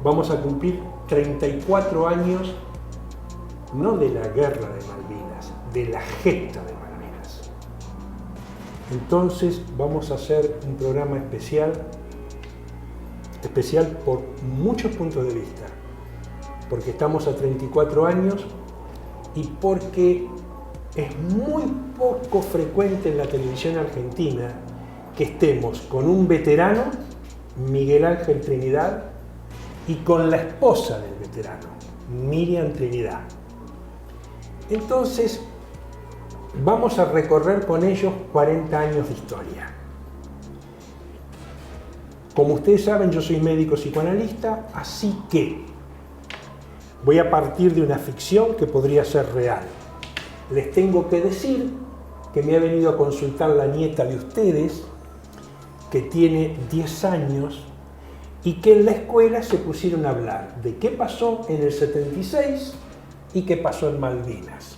vamos a cumplir 34 años, no de la guerra de Malvinas, de la gesta de Malvinas. Entonces vamos a hacer un programa especial por muchos puntos de vista, porque estamos a 34 años y porque es muy poco frecuente en la televisión argentina que estemos con un veterano, Miguel Ángel Trinidad, y con la esposa del veterano, Miriam Trinidad. Entonces, vamos a recorrer con ellos 40 años de historia. Como ustedes saben, yo soy médico psicoanalista, así que voy a partir de una ficción que podría ser real. Les tengo que decir que me ha venido a consultar la nieta de ustedes, que tiene 10 años, y que en la escuela se pusieron a hablar de qué pasó en el 76 y qué pasó en Malvinas.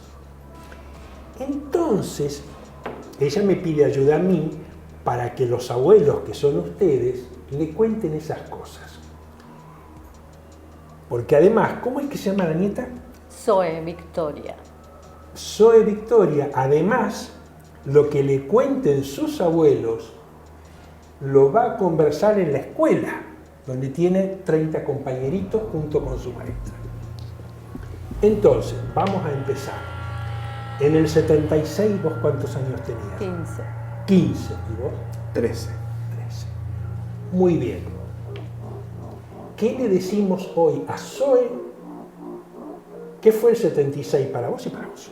Entonces, ella me pide ayuda a mí para que los abuelos, que son ustedes, le cuenten esas cosas. Porque además, ¿cómo es que se llama la nieta? Zoe Victoria. Zoe Victoria, además, lo que le cuenten sus abuelos lo va a conversar en la escuela, donde tiene 30 compañeritos junto con su maestra. Entonces, vamos a empezar. En el 76, ¿vos cuántos años tenías? 15. 15. ¿Y vos? 13. 13. Muy bien. ¿Qué le decimos hoy a Zoe? ¿Qué fue el 76 para vos y para vos?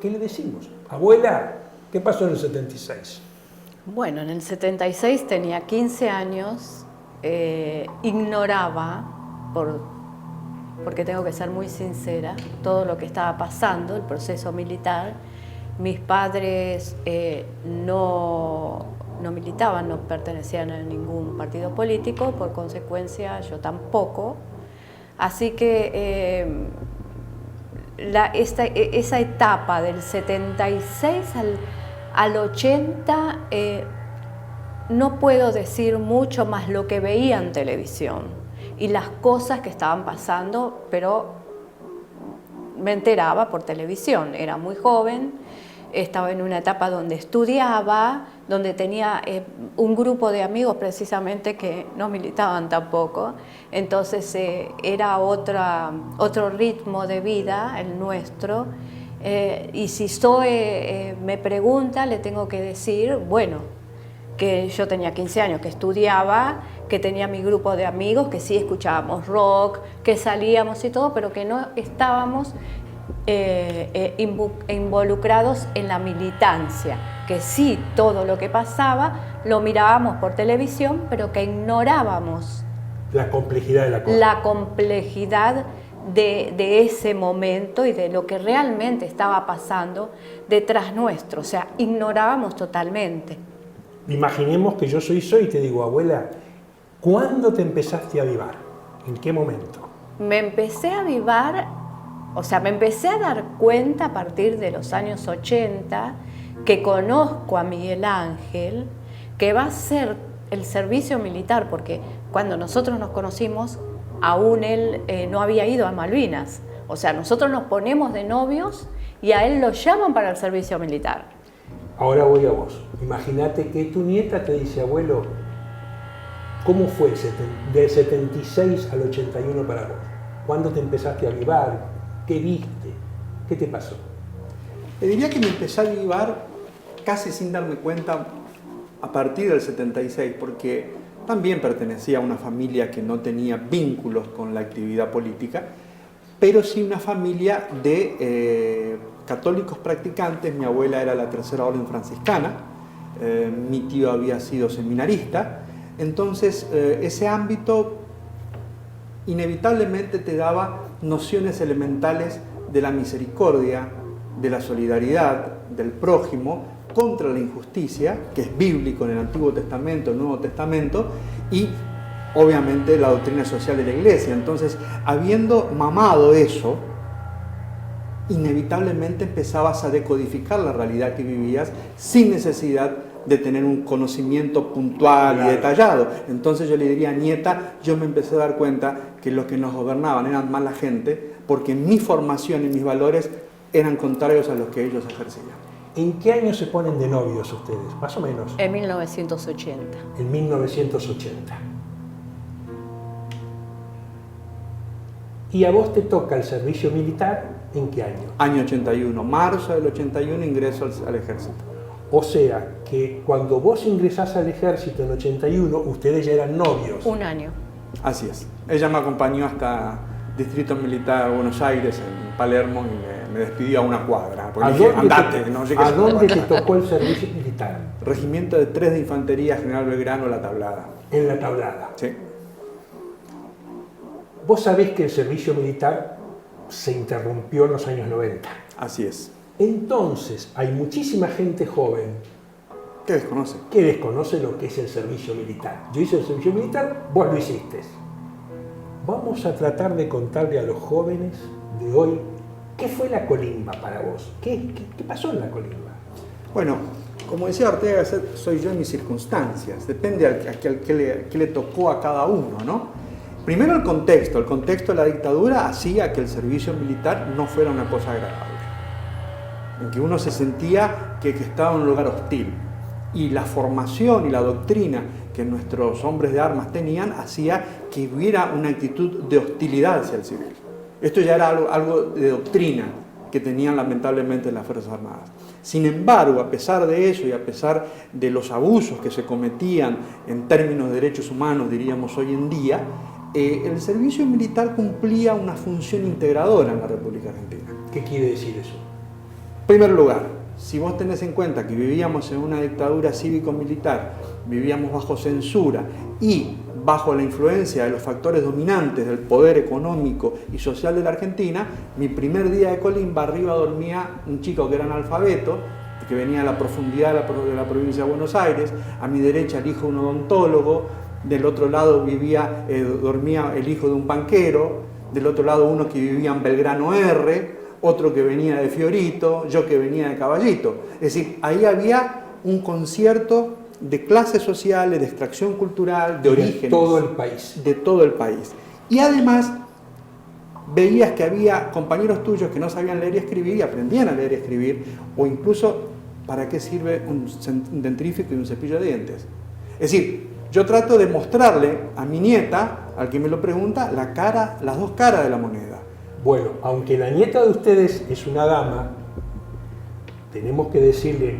¿Qué le decimos? Abuela, ¿qué pasó en el 76? Bueno, en el 76 tenía 15 años, ignoraba, porque tengo que ser muy sincera, todo lo que estaba pasando, el proceso militar. Mis padres no militaban, no pertenecían a ningún partido político, por consecuencia yo tampoco. Así que esa etapa del 76 al 80, no puedo decir mucho más lo que veía en televisión y las cosas que estaban pasando, pero me enteraba por televisión. Era muy joven, estaba en una etapa donde estudiaba, donde tenía un grupo de amigos precisamente que no militaban tampoco. Entonces era otro ritmo de vida el nuestro. Y si Zoe me pregunta, le tengo que decir, bueno, que yo tenía 15 años, que estudiaba, que tenía mi grupo de amigos, que sí escuchábamos rock, que salíamos y todo, pero que no estábamos involucrados en la militancia, que sí todo lo que pasaba lo mirábamos por televisión, pero que ignorábamos la complejidad de la cosa. La complejidad de ese momento y de lo que realmente estaba pasando detrás nuestro, o sea, ignorábamos totalmente. Imaginemos que yo soy Zoe y te digo, abuela, ¿cuándo te empezaste a avivar? ¿En qué momento? Me empecé a avivar, o sea, me empecé a dar cuenta a partir de los años 80 que conozco a Miguel Ángel, que va a ser el servicio militar, porque cuando nosotros nos conocimos, aún él no había ido a Malvinas. O sea, nosotros nos ponemos de novios y a él lo llaman para el servicio militar. Ahora voy a vos. Imagínate que tu nieta te dice, abuelo, ¿cómo fue del 76 al 81 para vos? ¿Cuándo te empezaste a avivar? ¿Qué viste? ¿Qué te pasó? Le diría que me empecé a avivar casi sin darme cuenta a partir del 76, porque también pertenecía a una familia que no tenía vínculos con la actividad política, pero sí una familia de católicos practicantes. Mi abuela era la Tercera Orden Franciscana, mi tío había sido seminarista, entonces ese ámbito inevitablemente te daba nociones elementales de la misericordia, de la solidaridad, del prójimo, contra la injusticia, que es bíblico en el Antiguo Testamento, el Nuevo Testamento, y obviamente la doctrina social de la Iglesia. Entonces, habiendo mamado eso, inevitablemente empezabas a decodificar la realidad que vivías sin necesidad de tener un conocimiento puntual Claro. y detallado. Entonces yo le diría, nieta, yo me empecé a dar cuenta que los que nos gobernaban eran mala gente, porque mi formación y mis valores eran contrarios a los que ellos ejercían. ¿En qué año se ponen de novios ustedes? Más o menos. En 1980. En 1980. ¿Y a vos te toca el servicio militar en qué año? Año 81, marzo del 81 ingreso al ejército. O sea, que cuando vos ingresás al ejército en 81, ustedes ya eran novios. Un año. Así es. Ella me acompañó hasta Distrito Militar de Buenos Aires, en Palermo, y me despidió a una cuadra. Porque ¿A le dije, dónde, andate, no llegues ¿A dónde te tocó el servicio militar? Regimiento de 3 de Infantería, General Belgrano, La Tablada. En La Tablada. Sí. Vos sabés que el servicio militar se interrumpió en los años 90. Así es. Entonces, hay muchísima gente joven ¿Qué desconoce? que desconoce lo que es el servicio militar. Yo hice el servicio militar, vos lo hiciste. Vamos a tratar de contarle a los jóvenes de hoy qué fue la colimba para vos. ¿Qué pasó en la colimba? Bueno, como decía Ortega, soy yo en mis circunstancias. Depende a qué le tocó a cada uno, ¿no? Primero el contexto de la dictadura hacía que el servicio militar no fuera una cosa agradable, en que uno se sentía que estaba en un lugar hostil, y la formación y la doctrina que nuestros hombres de armas tenían hacía que hubiera una actitud de hostilidad hacia el civil. Esto ya era algo de doctrina que tenían lamentablemente las Fuerzas Armadas. Sin embargo, a pesar de eso y a pesar de los abusos que se cometían en términos de derechos humanos, diríamos hoy en día, el servicio militar cumplía una función integradora en la República Argentina. ¿Qué quiere decir eso? En primer lugar, si vos tenés en cuenta que vivíamos en una dictadura cívico-militar, vivíamos bajo censura y bajo la influencia de los factores dominantes del poder económico y social de la Argentina, mi primer día de colimba arriba dormía un chico que era analfabeto, que venía de la profundidad de la provincia de Buenos Aires, a mi derecha el hijo de un odontólogo, del otro lado dormía el hijo de un banquero, del otro lado uno que vivía en Belgrano R, otro que venía de Fiorito, yo que venía de Caballito. Es decir, ahí había un concierto de clases sociales, de extracción cultural, de orígenes. De todo el país. De todo el país. Y además veías que había compañeros tuyos que no sabían leer y escribir y aprendían a leer y escribir, o incluso para qué sirve un dentrífico y un cepillo de dientes. Es decir, yo trato de mostrarle a mi nieta, al que me lo pregunta, las dos caras de la moneda. Bueno, aunque la nieta de ustedes es una dama, tenemos que decirle,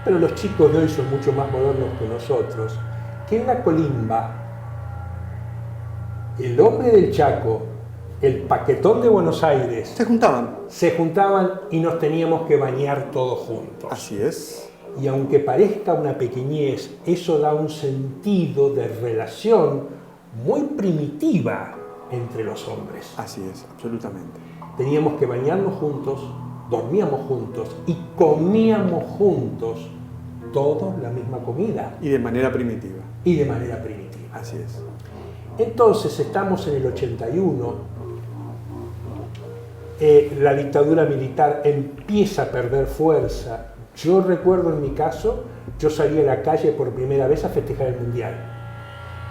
pero los chicos de hoy son mucho más modernos que nosotros, que en la colimba, el hombre del Chaco, el paquetón de Buenos Aires, Se juntaban. y nos teníamos que bañar todos juntos. Así es. Y aunque parezca una pequeñez, eso da un sentido de relación muy primitiva entre los hombres. Así es, absolutamente. Teníamos que bañarnos juntos, dormíamos juntos y comíamos juntos todos la misma comida. Y de manera primitiva. Y de manera primitiva. Así es. Entonces estamos en el 81, la dictadura militar empieza a perder fuerza. Yo recuerdo en mi caso, yo salí a la calle por primera vez a festejar el Mundial.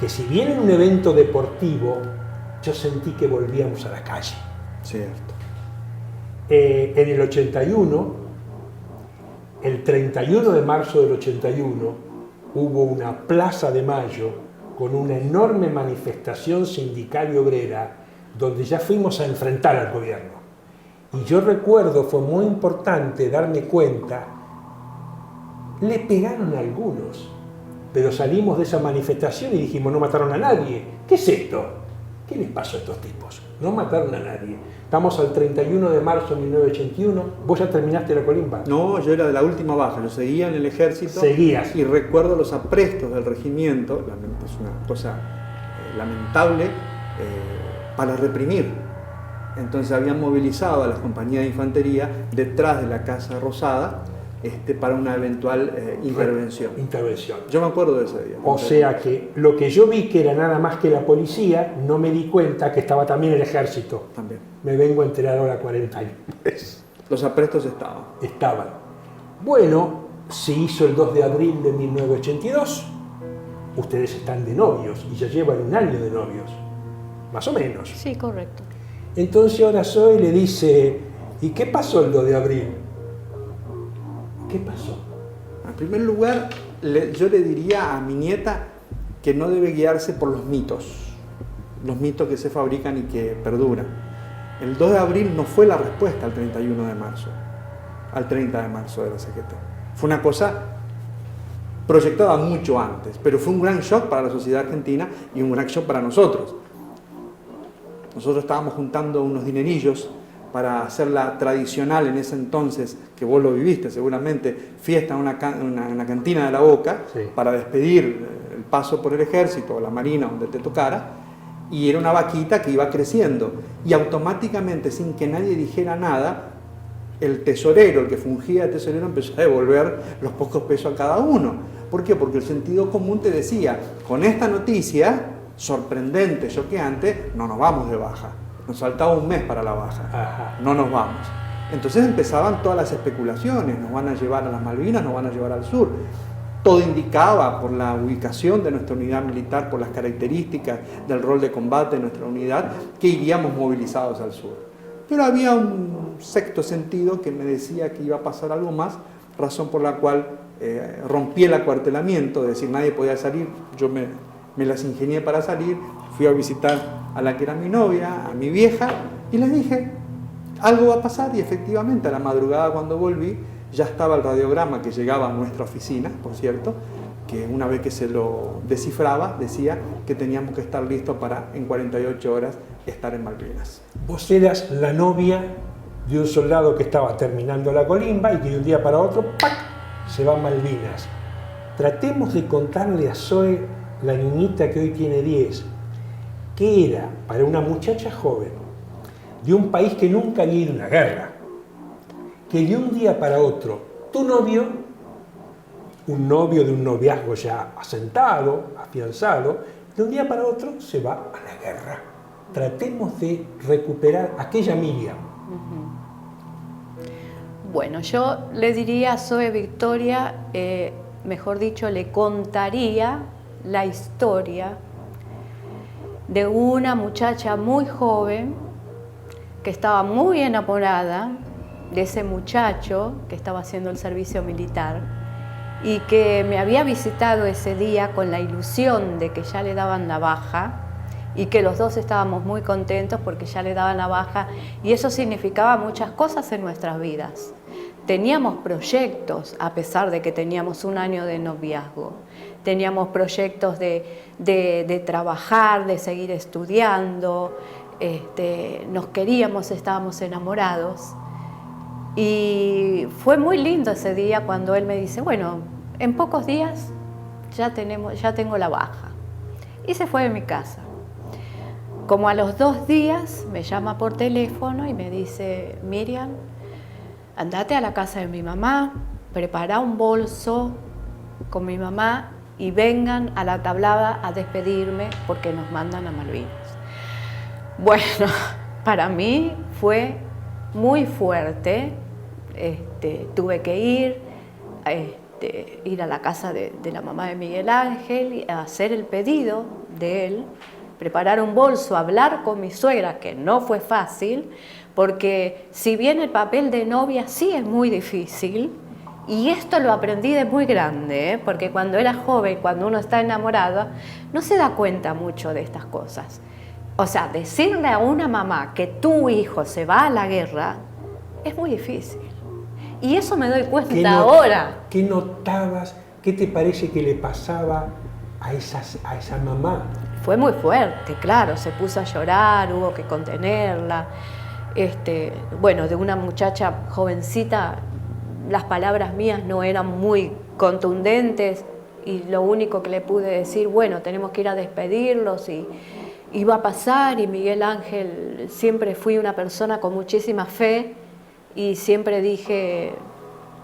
Que si bien en un evento deportivo, yo sentí que volvíamos a la calle. Cierto. En el 81, el 31 de marzo del 81, hubo una Plaza de Mayo con una enorme manifestación sindical y obrera donde ya fuimos a enfrentar al gobierno. Y yo recuerdo, fue muy importante darme cuenta, le pegaron a algunos, pero salimos de esa manifestación y dijimos, no mataron a nadie. ¿Qué es esto? ¿Qué les pasó a estos tipos? No mataron a nadie. Estamos al 31 de marzo de 1981. ¿Vos ya terminaste la colimba? No, yo era de la última baja, yo seguía en el ejército. Seguías. Y recuerdo los aprestos del regimiento, es una cosa lamentable, para reprimir. Entonces habían movilizado a las compañías de infantería detrás de la Casa Rosada para una eventual intervención. Yo me acuerdo de ese día. O sea que lo que yo vi que era nada más que la policía, no me di cuenta que estaba también el ejército. También. Me vengo a enterar ahora 40 años. Los aprestos estaban. Estaban. Bueno, se hizo el 2 de abril de 1982. Ustedes están de novios y ya llevan un año de novios, más o menos. Sí, correcto. Entonces ahora Zoe le dice, ¿y qué pasó el 2 de abril? ¿Qué pasó? En primer lugar, yo le diría a mi nieta que no debe guiarse por los mitos que se fabrican y que perduran. El 2 de abril no fue la respuesta al 31 de marzo, al 30 de marzo de la CGT. Fue una cosa proyectada mucho antes, pero fue un gran shock para la sociedad argentina y un gran shock para nosotros. Nosotros estábamos juntando unos dinerillos para hacer la tradicional en ese entonces, que vos lo viviste seguramente, fiesta en una cantina de La Boca, sí, para despedir el paso por el ejército o la marina, donde te tocara, y era una vaquita que iba creciendo, y automáticamente, sin que nadie dijera nada, el tesorero, el que fungía de tesorero, empezó a devolver los pocos pesos a cada uno. ¿Por qué? Porque el sentido común te decía, con esta noticia, sorprendente, choqueante, no nos vamos de baja. Nos faltaba un mes para la baja. Ajá. No nos vamos. Entonces empezaban todas las especulaciones, nos van a llevar a las Malvinas, nos van a llevar al sur. Todo indicaba, por la ubicación de nuestra unidad militar, por las características del rol de combate de nuestra unidad, que iríamos movilizados al sur. Pero había un sexto sentido que me decía que iba a pasar algo más, razón por la cual rompí el acuartelamiento, es decir, nadie podía salir, yo me las ingenié para salir, fui a visitar a la que era mi novia, a mi vieja, y les dije, algo va a pasar, y efectivamente a la madrugada cuando volví, ya estaba el radiograma que llegaba a nuestra oficina, por cierto, que una vez que se lo descifraba, decía que teníamos que estar listos para en 48 horas estar en Malvinas. Vos eras la novia de un soldado que estaba terminando la colimba y que de un día para otro, ¡pac!, se va a Malvinas. Tratemos de contarle a Zoe, la niñita que hoy tiene 10, qué era para una muchacha joven de un país que nunca había ido a una guerra, que de un día para otro tu novio, un novio de un noviazgo ya asentado, afianzado, de un día para otro se va a la guerra. Tratemos de recuperar aquella Miriam. Bueno, yo le diría a Zoe Victoria, mejor dicho, le contaría la historia de una muchacha muy joven que estaba muy enamorada de ese muchacho que estaba haciendo el servicio militar y que me había visitado ese día con la ilusión de que ya le daban la baja y que los dos estábamos muy contentos porque ya le daban la baja y eso significaba muchas cosas en nuestras vidas. Teníamos proyectos, a pesar de que teníamos un año de noviazgo. Teníamos proyectos de trabajar, de seguir estudiando, nos queríamos, estábamos enamorados. Y fue muy lindo ese día cuando él me dice, bueno, en pocos días ya tengo la baja. Y se fue de mi casa. Como a los 2 días me llama por teléfono y me dice, Miriam, andate a la casa de mi mamá, prepara un bolso con mi mamá y vengan a la Tablada a despedirme porque nos mandan a Malvinas. Bueno, para mí fue muy fuerte. Tuve que ir a la casa de la mamá de Miguel Ángel y hacer el pedido de él, preparar un bolso, hablar con mi suegra, que no fue fácil, porque si bien el papel de novia sí es muy difícil, y esto lo aprendí de muy grande, porque cuando era joven, cuando uno está enamorado, no se da cuenta mucho de estas cosas. O sea, decirle a una mamá que tu hijo se va a la guerra es muy difícil. Y eso me doy cuenta ahora. ¿Qué notabas? ¿Qué te parece que le pasaba a esa mamá? Fue muy fuerte, claro, se puso a llorar, hubo que contenerla. Bueno, de una muchacha jovencita, las palabras mías no eran muy contundentes y lo único que le pude decir, bueno, tenemos que ir a despedirlos y iba a pasar, y Miguel Ángel, siempre fui una persona con muchísima fe y siempre dije,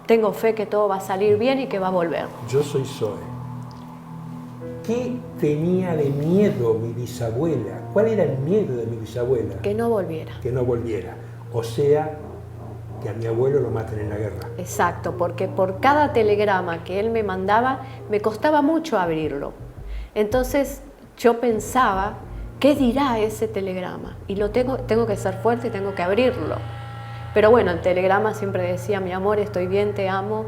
tengo fe que todo va a salir bien y que va a volver. Yo soy Zoe. ¿Qué tenía de miedo mi bisabuela? ¿Cuál era el miedo de mi bisabuela? Que no volviera. Que no volviera. O sea, que a mi abuelo lo maten en la guerra. Exacto, porque por cada telegrama que él me mandaba me costaba mucho abrirlo. Entonces yo pensaba, ¿qué dirá ese telegrama? Y tengo que ser fuerte y tengo que abrirlo. Pero bueno, el telegrama siempre decía, mi amor, estoy bien, te amo,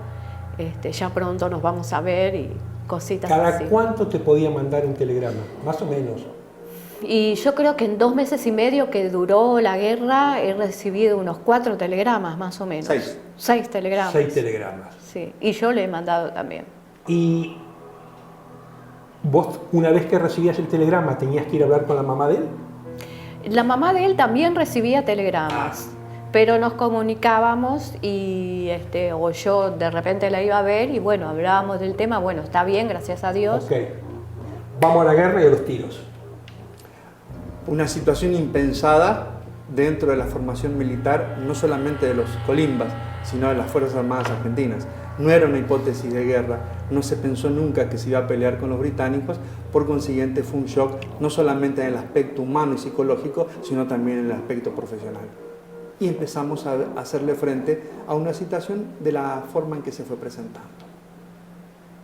ya pronto nos vamos a ver y cositas ¿Cada así. cuánto te podía mandar un telegrama? Más o menos. Y yo creo que en 2 meses y medio que duró la guerra he recibido unos 4 telegramas, más o menos. 6. 6 telegramas. 6 telegramas. Sí, y yo le he mandado también. Y vos, una vez que recibías el telegrama, ¿tenías que ir a hablar con la mamá de él? La mamá de él también recibía telegramas, pero nos comunicábamos y o yo de repente la iba a ver y bueno, hablábamos del tema, bueno, está bien, gracias a Dios. Ok. Vamos a la guerra y a los tiros. Una situación impensada dentro de la formación militar, no solamente de los colimbas, sino de las Fuerzas Armadas Argentinas. No era una hipótesis de guerra, no se pensó nunca que se iba a pelear con los británicos, por consiguiente fue un shock no solamente en el aspecto humano y psicológico, sino también en el aspecto profesional. Y empezamos a hacerle frente a una situación de la forma en que se fue presentando,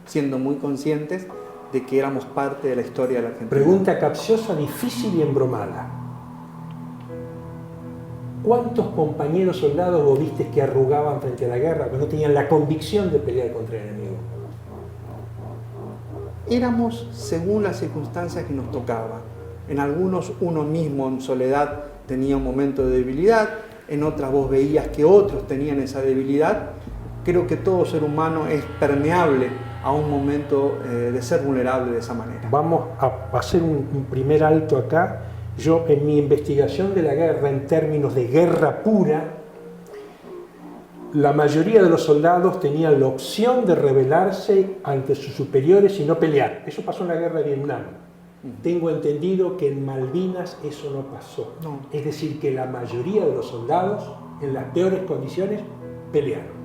siendo muy conscientes de que éramos parte de la historia de la Argentina. Pregunta capciosa, difícil y embromada. ¿Cuántos compañeros soldados vos viste que arrugaban frente a la guerra, que no tenían la convicción de pelear contra el enemigo? Éramos según las circunstancias que nos tocaba. En algunos uno mismo en soledad tenía un momento de debilidad, en otras vos veías que otros tenían esa debilidad. Creo que todo ser humano es permeable a un momento de ser vulnerable de esa manera. Vamos a hacer un primer alto acá. Yo en mi investigación de la guerra, en términos de guerra pura, la mayoría de los soldados tenían la opción de rebelarse ante sus superiores y no pelear. Eso pasó en la guerra de Vietnam. Tengo entendido que en Malvinas eso no pasó. No. Es decir, que la mayoría de los soldados, en las peores condiciones, pelearon.